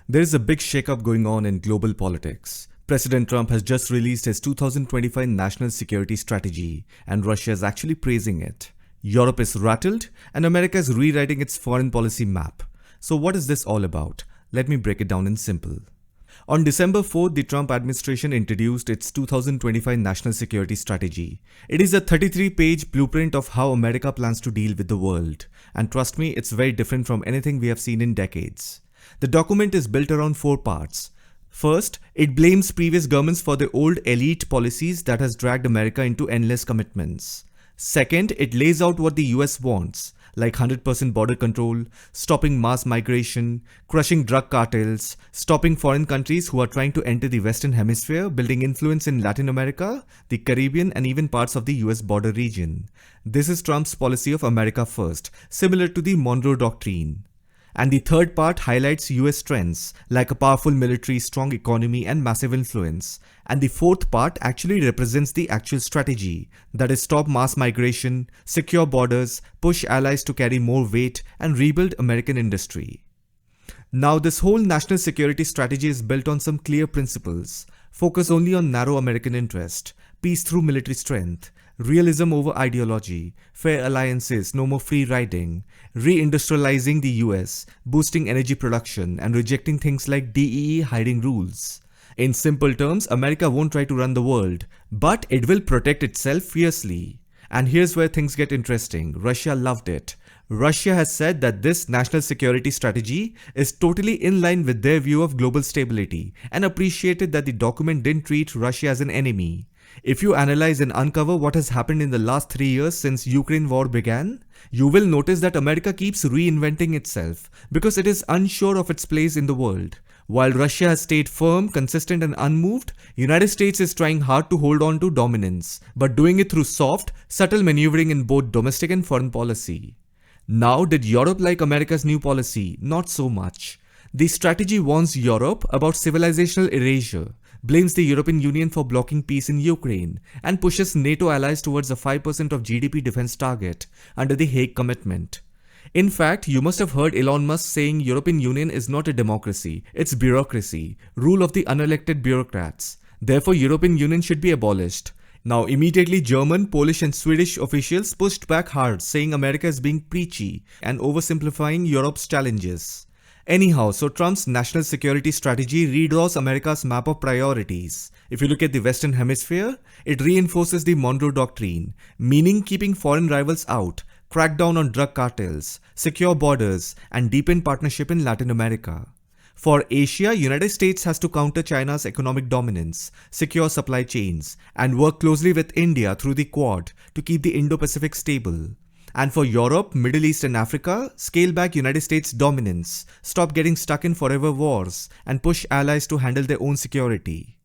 There is a big shakeup going on in global politics. President Trump has just released his 2025 national security strategy, and Russia is actually praising it. Europe is rattled, and America is rewriting its foreign policy map. So what is this all about? Let me break it down in simple. On December 4th, the Trump administration introduced its 2025 national security strategy. It is a 33-page blueprint of how America plans to deal with the world. And trust me, it's very different from anything we have seen in decades. The document is built around 4 parts. First, it blames previous governments for the old elite policies that has dragged America into endless commitments. Second, it lays out what the US wants, like 100% border control, stopping mass migration, crushing drug cartels, stopping foreign countries who are trying to enter the Western Hemisphere, building influence in Latin America, the Caribbean, and even parts of the US border region. This is Trump's policy of America First, similar to the Monroe Doctrine. And the third part highlights US strengths, like a powerful military, strong economy, and massive influence. And the fourth part actually represents the actual strategy, that is stop mass migration, secure borders, push allies to carry more weight, and rebuild American industry. Now this whole national security strategy is built on some clear principles. Focus only on narrow American interest, peace through military strength, realism over ideology, fair alliances, no more free riding, reindustrializing the US, boosting energy production, and rejecting things like DEE hiding rules. In simple terms, America won't try to run the world, but it will protect itself fiercely. And here's where things get interesting. Russia loved it. Russia has said that this national security strategy is totally in line with their view of global stability and appreciated that the document didn't treat Russia as an enemy. If you analyze and uncover what has happened in the last 3 years since Ukraine war began, you will notice that America keeps reinventing itself because it is unsure of its place in the world. While Russia has stayed firm, consistent, and unmoved, United States is trying hard to hold on to dominance, but doing it through soft, subtle maneuvering in both domestic and foreign policy. Now, did Europe like America's new policy? Not so much. The strategy warns Europe about civilisational erasure, blames the European Union for blocking peace in Ukraine, and pushes NATO allies towards a 5% of GDP defense target under the Hague Commitment. In fact, you must have heard Elon Musk saying European Union is not a democracy, it's bureaucracy, rule of the unelected bureaucrats. Therefore, European Union should be abolished. Now, immediately German, Polish, and Swedish officials pushed back hard, saying America is being preachy and oversimplifying Europe's challenges. Anyhow, so Trump's national security strategy redraws America's map of priorities. If you look at the Western Hemisphere, it reinforces the Monroe Doctrine, meaning keeping foreign rivals out, crack down on drug cartels, secure borders, and deepen partnership in Latin America. For Asia, United States has to counter China's economic dominance, secure supply chains, and work closely with India through the Quad to keep the Indo-Pacific stable. And for Europe, Middle East, and Africa, scale back United States dominance, stop getting stuck in forever wars, and push allies to handle their own security.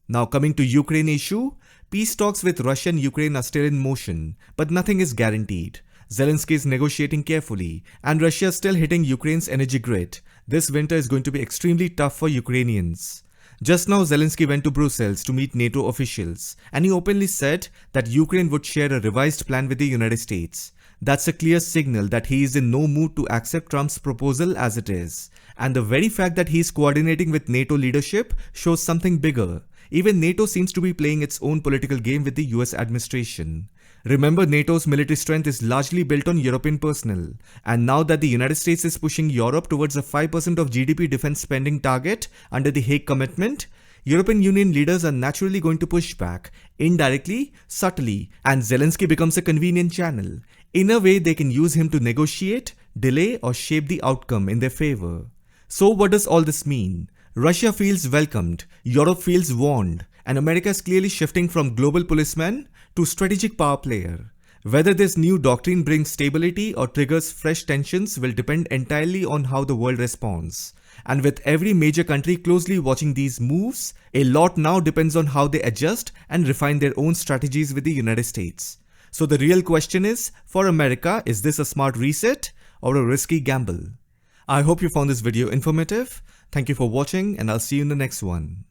Now coming to Ukraine issue, peace talks with Russia and Ukraine are still in motion, but nothing is guaranteed. Zelensky is negotiating carefully, and Russia is still hitting Ukraine's energy grid. This winter is going to be extremely tough for Ukrainians. Just now, Zelensky went to Brussels to meet NATO officials, and he openly said that Ukraine would share a revised plan with the United States. That's a clear signal that he is in no mood to accept Trump's proposal as it is. And the very fact that he is coordinating with NATO leadership shows something bigger. Even NATO seems to be playing its own political game with the US administration. Remember, NATO's military strength is largely built on European personnel, and now that the United States is pushing Europe towards a 5% of GDP defense spending target under the Hague Commitment, European Union leaders are naturally going to push back, indirectly, subtly, and Zelensky becomes a convenient channel. In a way, they can use him to negotiate, delay, or shape the outcome in their favor. So what does all this mean? Russia feels welcomed, Europe feels warned, and America is clearly shifting from global policeman to strategic power player. Whether this new doctrine brings stability or triggers fresh tensions will depend entirely on how the world responds. And with every major country closely watching these moves, a lot now depends on how they adjust and refine their own strategies with the United States. So the real question is, for America, is this a smart reset or a risky gamble? I hope you found this video informative. Thank you for watching, and I'll see you in the next one.